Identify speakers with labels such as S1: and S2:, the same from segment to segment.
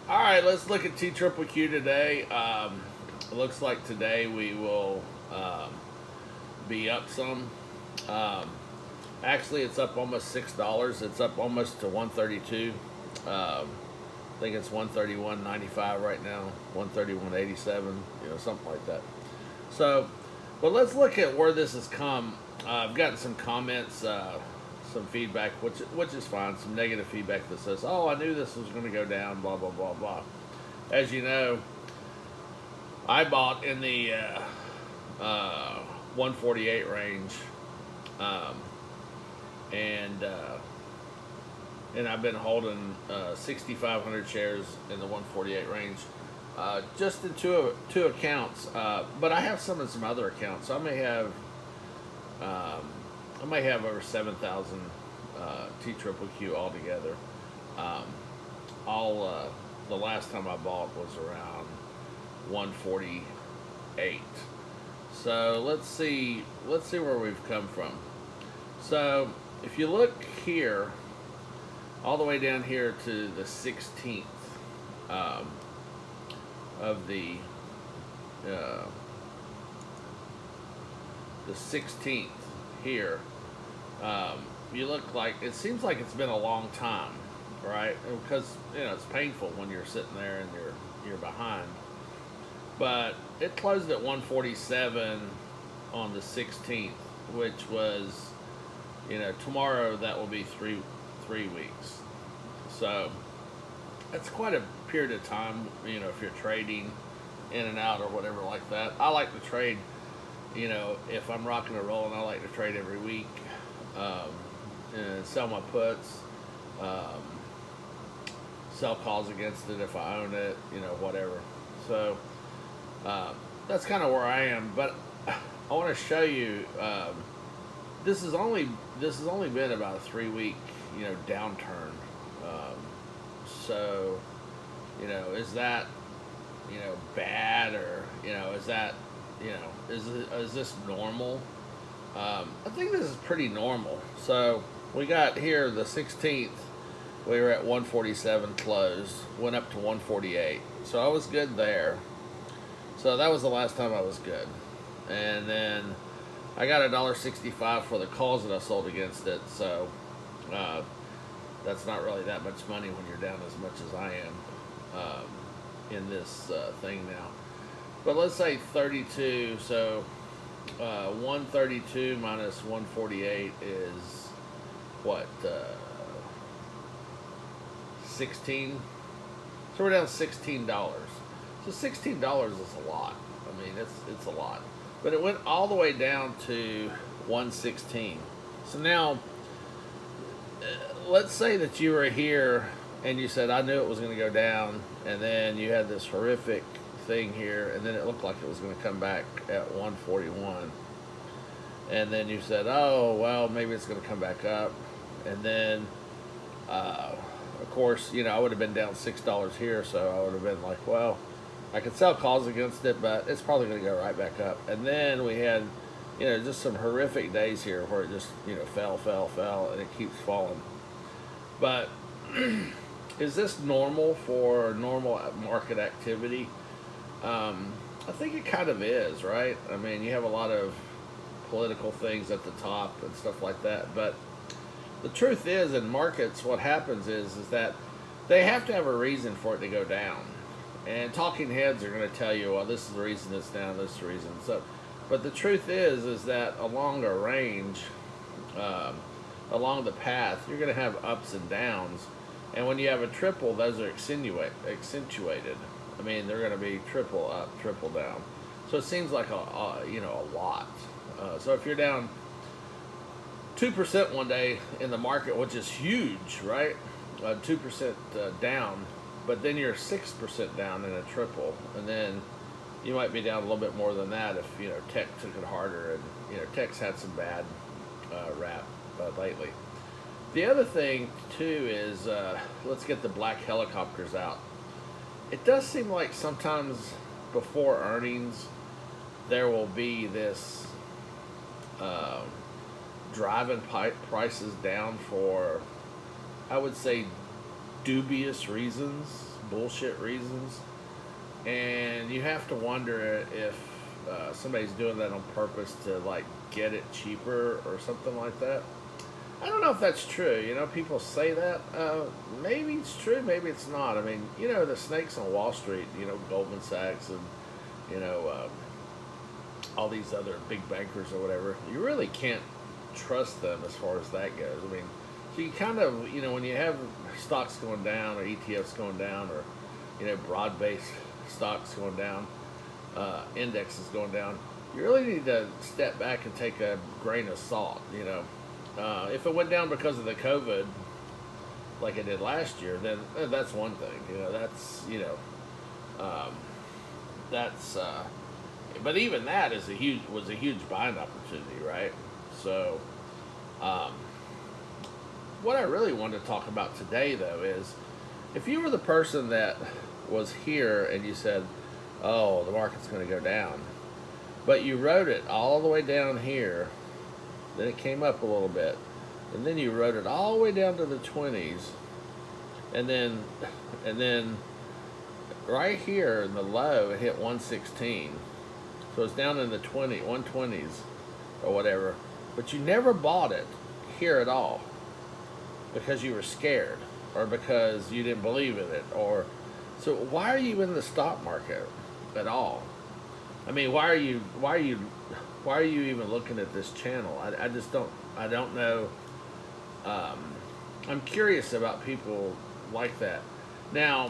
S1: All right, let's look at TQQQ today. It looks like today we will be up some. Um, Actually, it's up almost $6. It's up almost to 132. I think it's 131.95 right now, 131.87, something like that. So, but let's look at where this has come. I've gotten some comments, some feedback, which is fine. Some negative feedback that says, "Oh, I knew this was going to go down." Blah blah blah blah. As you know, I bought in the 148 range, um, and uh, and I've been holding 6,500 shares in the 148 range, just in two accounts. But I have some in some other accounts. So um, I may have over 7,000 TQQQ altogether. Um, all The last time I bought was around 148. So let's see where we've come from. So if you look here, all the way down here to the 16th um, of uh, the 16th here, you look like it seems like it's been a long time, right? Because it's painful when you're sitting there and you're behind. But it closed at 147 on the 16th, which was, tomorrow that will be three weeks. So that's quite a period of time, if you're trading in and out or whatever like that. I like to trade, if I'm rocking and rolling, I like to trade every week, um, and sell my puts, um, sell calls against it if I own it, whatever. So that's kind of where I am. But I want to show you. This has only been about a 3 week, downturn. Um, so, is that, bad, or is that, is this normal? I think this is pretty normal. So we got here the 16th. We were at 147 closed, went up to 148. So I was good there. So that was the last time I was good. And then I got $1.65 for the calls that I sold against it. So uh, that's not really that much money when you're down as much as I am in this thing now. But let's say 32. So 132 minus 148 is what? 16. So we're down $16. So $16 is a lot. I mean, it's a lot. But it went all the way down to 116. So now, let's say that you were here and you said, "I knew it was going to go down," and then you had this horrific thing here, and then it looked like it was going to come back at 141. And then you said, "Oh, well, maybe it's going to come back up." And then, of course, I would have been down $6 here, so I would have been like, well, I could sell calls against it, but it's probably going to go right back up. And then we had, just some horrific days here where it just, fell, and it keeps falling. But is this normal for normal market activity? I think it kind of is, right? I mean, you have a lot of political things at the top and stuff like that. But the truth is, in markets, what happens is that they have to have a reason for it to go down. And talking heads are going to tell you, well, this is the reason it's down, this is the reason. So, but the truth is that along a range, um, along the path, you're going to have ups and downs. And when you have a triple, those are accentuated. I mean, they're going to be triple up, triple down. So it seems like a lot. So if you're down 2% one day in the market, which is huge, right? 2% down, but then you're 6% down in a triple, and then you might be down a little bit more than that if tech took it harder, and tech's had some bad rap lately. The other thing too is let's get the black helicopters out. It does seem like sometimes before earnings there will be this driving prices down for, I would say, dubious reasons. bullshit reasons, and you have to wonder if somebody's doing that on purpose to like get it cheaper or something like that. I don't know if that's true. You know, people say that. Maybe it's true, maybe it's not. I mean, you know, the snakes on Wall Street, you know, Goldman Sachs and, you know, all these other big bankers or whatever, you really can't trust them as far as that goes. I mean, so you kind of, you know, when you have stocks going down or ETFs going down or, you know, broad-based stocks going down, indexes going down, you really need to step back and take a grain of salt, you know. If it went down because of the COVID, like it did last year, then that's one thing. You know, that's, you know, that's. But even that was a huge buying opportunity, right? So, what I really wanted to talk about today, though, is if you were the person that was here and you said, "Oh, the market's going to go down," but you wrote it all the way down here. Then it came up a little bit, and then you rode it all the way down to the 20s, and then right here in the low it hit 116, so it's down in the 120s or whatever. But you never bought it here at all because you were scared or because you didn't believe in it, or so why are you in the stock market at all? I mean, why are you even looking at this channel? I just don't know. I'm curious about people like that. Now,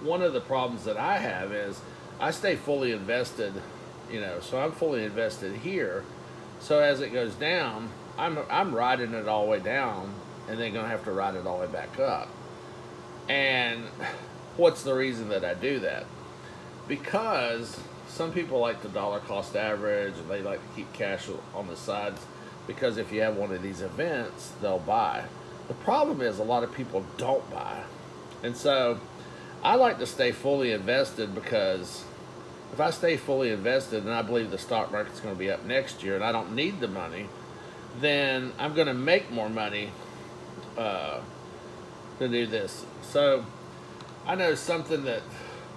S1: one of the problems that I have is I stay fully invested, you know, so I'm fully invested here. So as it goes down, I'm riding it all the way down and then going to have to ride it all the way back up. And what's the reason that I do that? Because some people like the dollar cost average and they like to keep cash on the sides because if you have one of these events, they'll buy. The problem is a lot of people don't buy. And so I like to stay fully invested because if I stay fully invested and I believe the stock market's going to be up next year and I don't need the money, then I'm going to make more money to do this. So I know something that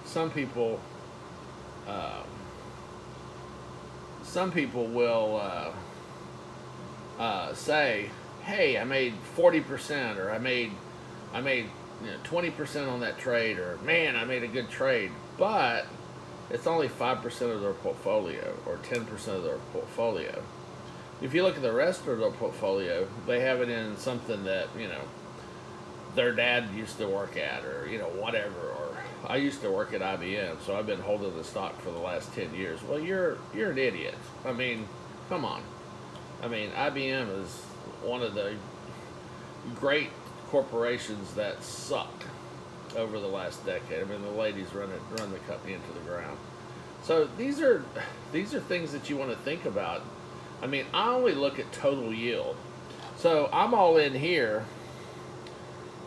S1: some people will say, "Hey, I made 40%, or I made 20% on that trade, or man, I made a good trade." But it's only 5% of their portfolio, or 10% of their portfolio. If you look at the rest of their portfolio, they have it in something that, you know, their dad used to work at, or, you know, whatever. Or I used to work at IBM, so I've been holding the stock for the last 10 years. Well, you're an idiot. I mean, come on. I mean, IBM is one of the great corporations that sucked over the last decade. I mean, the ladies run the company into the ground. So these are things that you want to think about. I mean, I only look at total yield. So I'm all in here,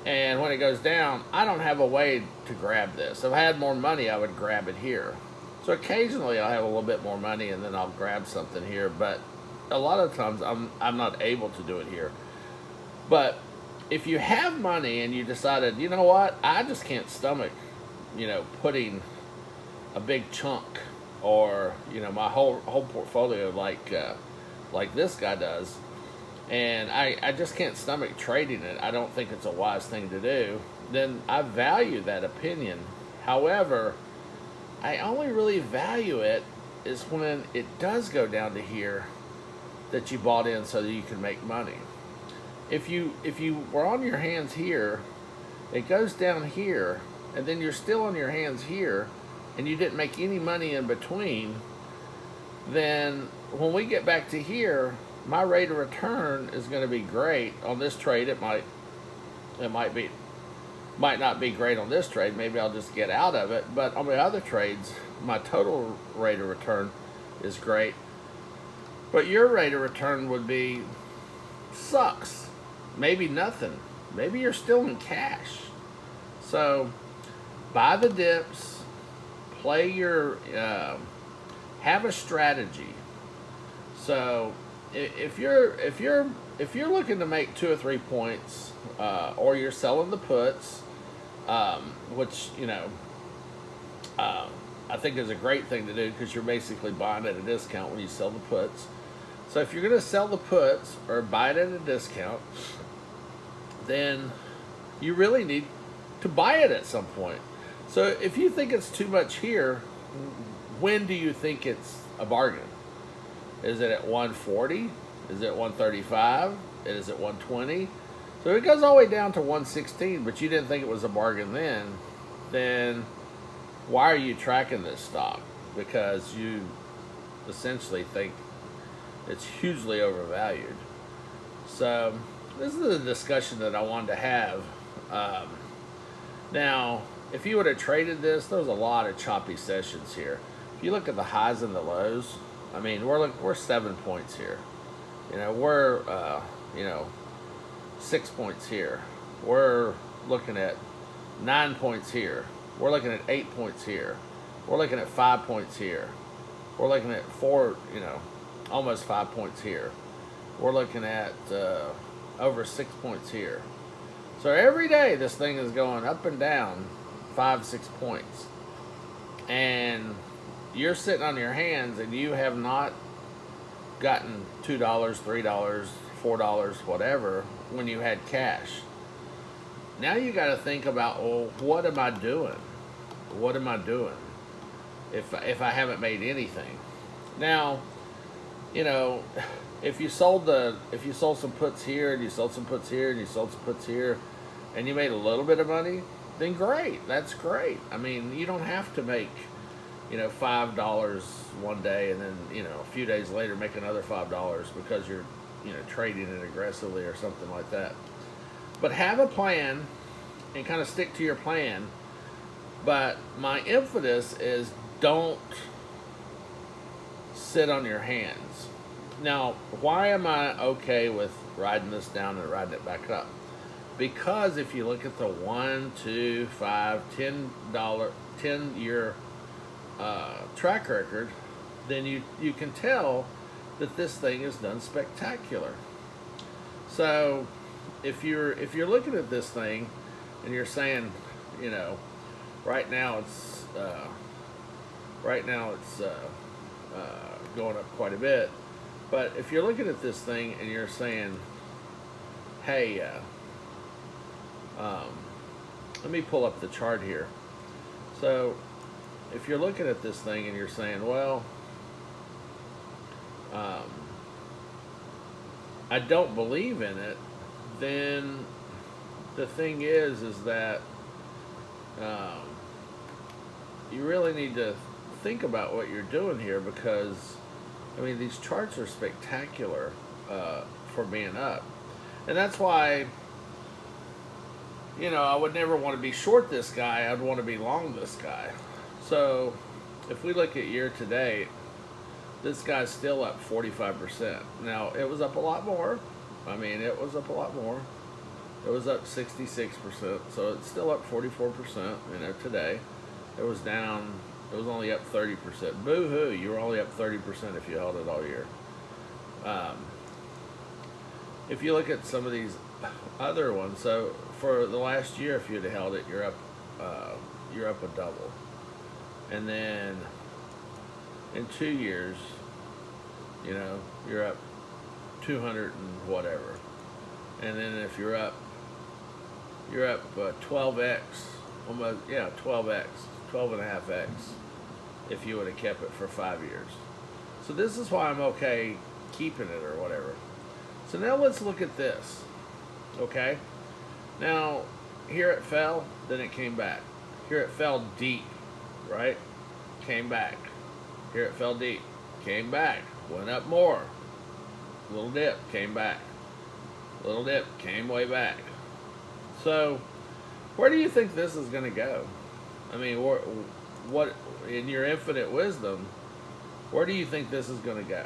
S1: and when it goes down, I don't have a way to grab this. If I had more money, I would grab it here. So occasionally I'll have a little bit more money, and then I'll grab something here. But a lot of times I'm not able to do it here. But if you have money and you decided, you know what, I just can't stomach, you know, putting a big chunk or, you know, my whole portfolio like this guy does, and I just can't stomach trading it. I don't think it's a wise thing to do. Then I value that opinion. However, I only really value it is when it does go down to here that you bought in so that you can make money. If you were on your hands here, it goes down here, and then you're still on your hands here, and you didn't make any money in between, then when we get back to here, my rate of return is going to be great on this trade. It might not be great on this trade. Maybe I'll just get out of it. But on the other trades, my total rate of return is great. But your rate of return would be sucks. Maybe nothing. Maybe you're still in cash. So buy the dips, play your, have a strategy. So if you're looking to make 2 or 3 points, or you're selling the puts, which uh, I think is a great thing to do because you're basically buying at a discount when you sell the puts. So if you're going to sell the puts or buy it at a discount, then you really need to buy it at some point. So if you think it's too much here, when do you think it's a bargain? Is it at 140? Is it 135? Is it 120? So it goes all the way down to 116, but you didn't think it was a bargain then why are you tracking this stock? Because you essentially think it's hugely overvalued. So this is the discussion that I wanted to have. Now, if you would have traded this, there was a lot of choppy sessions here. If you look at the highs and the lows, I mean, we're 7 points here. We're 6 points here. We're looking at 9 points here. We're looking at 8 points here. We're looking at 5 points here. We're looking at almost 5 points here. We're looking at over 6 points here. So every day this thing is going up and down 5-6 points. And you're sitting on your hands and you have not gotten $2, $3, $4, whatever, when you had cash. Now you got to think about, well, what am I doing? What am I doing if I haven't made anything? Now, if you sold some puts here and you sold some puts here and you sold some puts here and you made a little bit of money, then great. That's great. I mean, you don't have to make $5 one day and then a few days later make another $5 because you're trading it aggressively or something like that. But have a plan and kind of stick to your plan. But my emphasis is don't sit on your hands. Now, why am I okay with riding this down and riding it back up? Because if you look at the 1, 2, 5, $10-year track record, then you can tell that this thing is done spectacular. So if you're looking at this thing and you're saying, right now it's going up quite a bit, but if you're looking at this thing and you're saying, hey, let me pull up the chart here. So if you're looking at this thing and you're saying, well, I don't believe in it, then the thing is that you really need to think about what you're doing here, because I mean these charts are spectacular for being up, and that's why I would never want to be short this guy. I'd want to be long this guy. So if we look at year to date, this guy's still up 45%. Now, it was up a lot more. I mean, it was up a lot more. It was up 66%, so it's still up 44%, today. It was down, it was only up 30%. Boo-hoo, you were only up 30% if you held it all year. If you look at some of these other ones, so for the last year, if you'd have held it, you're up a double. And then in 2 years, you're up 200 and whatever. And then if you're up 12x, almost, 12x, 12.5x if you would have kept it for 5 years. So this is why I'm okay keeping it or whatever. So now let's look at this, okay? Now, here it fell, then it came back. Here it fell deep, right? Came back. Here it fell deep. Came back. Went up more. Little dip. Came back. Little dip. Came way back. So, where do you think this is going to go? I mean, what in your infinite wisdom, where do you think this is going to go?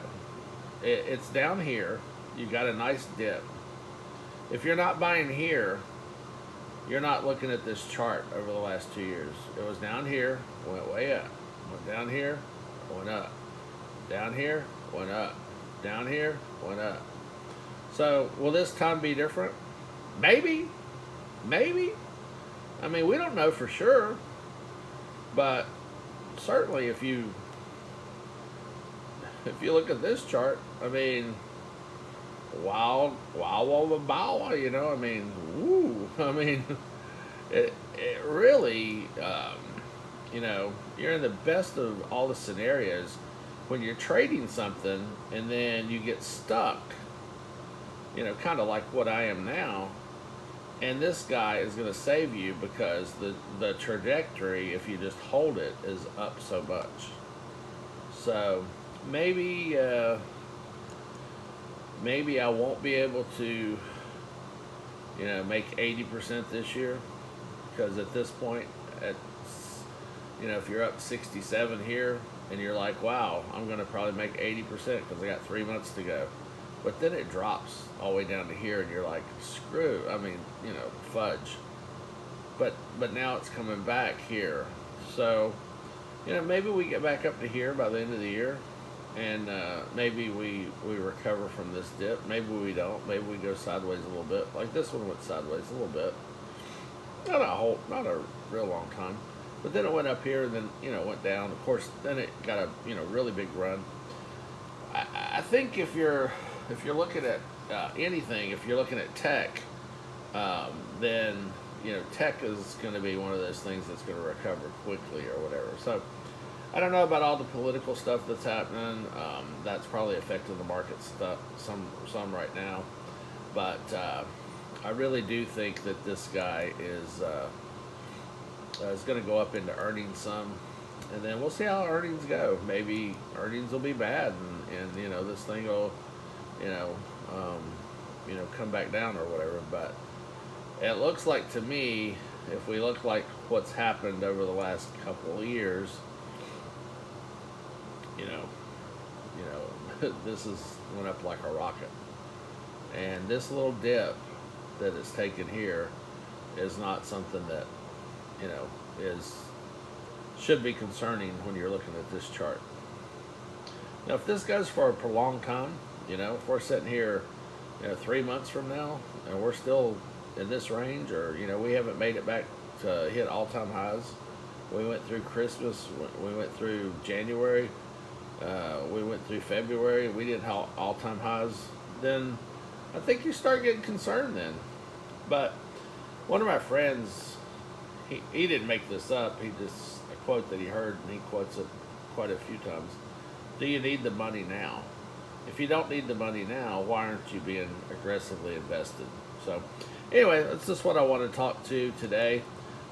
S1: It's down here. You got a nice dip. If you're not buying here, you're not looking at this chart over the last 2 years. It was down here, went way up. Went down here, went up. Down here, went up. Down here, went up. So, will this time be different? Maybe. I mean, we don't know for sure, but certainly if you look at this chart, I mean, wow, wow, wow, wow, you know, I mean, woo, I mean, it really, you know, you're in the best of all the scenarios when you're trading something and then you get stuck, you know, kind of like what I am now. And this guy is going to save you because the trajectory, if you just hold it, is up so much. So maybe maybe I won't be able to, you know, make 80% this year because at this point, at you know, if you're up 67 here and you're like, wow, I'm going to probably make 80% because I got 3 months to go. But then it drops all the way down to here and you're like, screw, I mean, you know, fudge. But now it's coming back here. So, you know, maybe we get back up to here by the end of the year and maybe we recover from this dip. Maybe we don't. Maybe we go sideways a little bit. Like this one went sideways a little bit. Not a real long time. But then it went up here and then, you know, went down. Of course, then it got a, you know, really big run. I think if you're looking at anything, if you're looking at tech, then you know tech is going to be one of those things that's going to recover quickly or whatever. So I don't know about all the political stuff that's happening. That's probably affecting the market stuff some right now, but I really do think that this guy is going to go up into earnings some. And then we'll see how earnings go. Maybe earnings will be bad, and you know this thing will, you know, come back down or whatever. But it looks like to me, if we look like what's happened over the last couple of years, you know, this is went up like a rocket, and this little dip that is taken here is not something that, you know, should be concerning when you're looking at this chart. Now, if this goes for a prolonged time, you know, if we're sitting here, you know, 3 months from now and we're still in this range, or you know, we haven't made it back to hit all-time highs. We went through Christmas, we went through January, we went through February. We did all-time highs. Then I think you start getting concerned then. But one of my friends, he didn't make this up. He just a quote that he heard, and he quotes it quite a few times. Do you need the money now? If you don't need the money now, why aren't you being aggressively invested? So, anyway, that's just what I want to talk to today.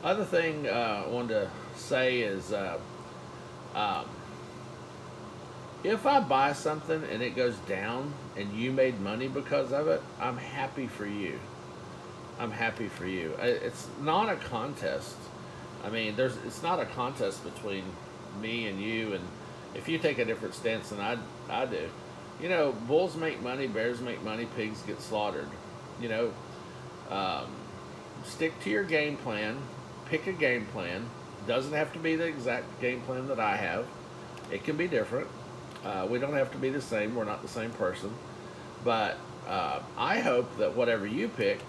S1: Other thing I wanted to say is, if I buy something and it goes down and you made money because of it, I'm happy for you. I'm happy for you. It's not a contest. I mean, it's not a contest between me and you. And if you take a different stance than I do, you know, bulls make money, bears make money, pigs get slaughtered. You know, stick to your game plan. Pick a game plan. Doesn't have to be the exact game plan that I have. It can be different. We don't have to be the same. We're not the same person. But I hope that whatever you pick,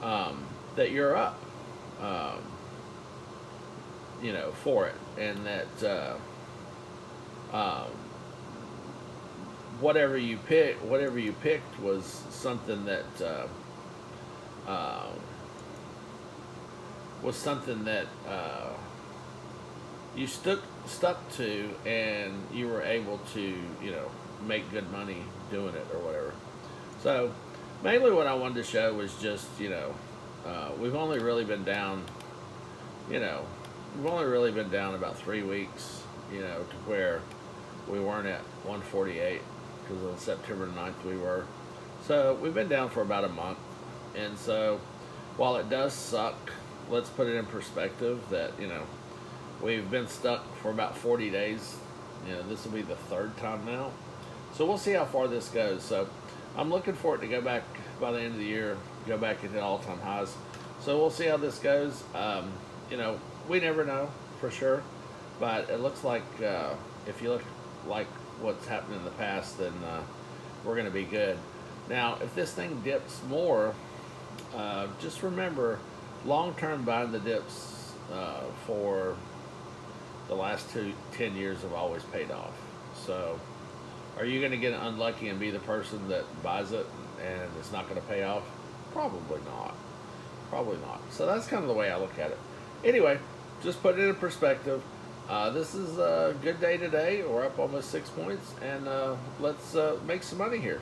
S1: that you're up, you know, for it, and that whatever you picked was something that you stuck to, and you were able to, you know, make good money doing it or whatever. So mainly what I wanted to show was just, you know, we've only really been down, you know, about 3 weeks, you know, to where we weren't at 148, because on September 9th we were. So we've been down for about a month. And so while it does suck, let's put it in perspective that, you know, we've been stuck for about 40 days. You know, this will be the third time now. So we'll see how far this goes. So I'm looking for it to go back by the end of the year, go back and hit all-time highs. So we'll see how this goes. You know, we never know for sure, but it looks like if you look like what's happened in the past, then we're going to be good. Now, if this thing dips more, just remember long-term buying the dips for the last 10 years have always paid off. So, are you going to get unlucky and be the person that buys it and it's not going to pay off? Probably not. Probably not. So that's kind of the way I look at it. Anyway, just put it in perspective. This is a good day today. We're up almost 6 points, and let's make some money here.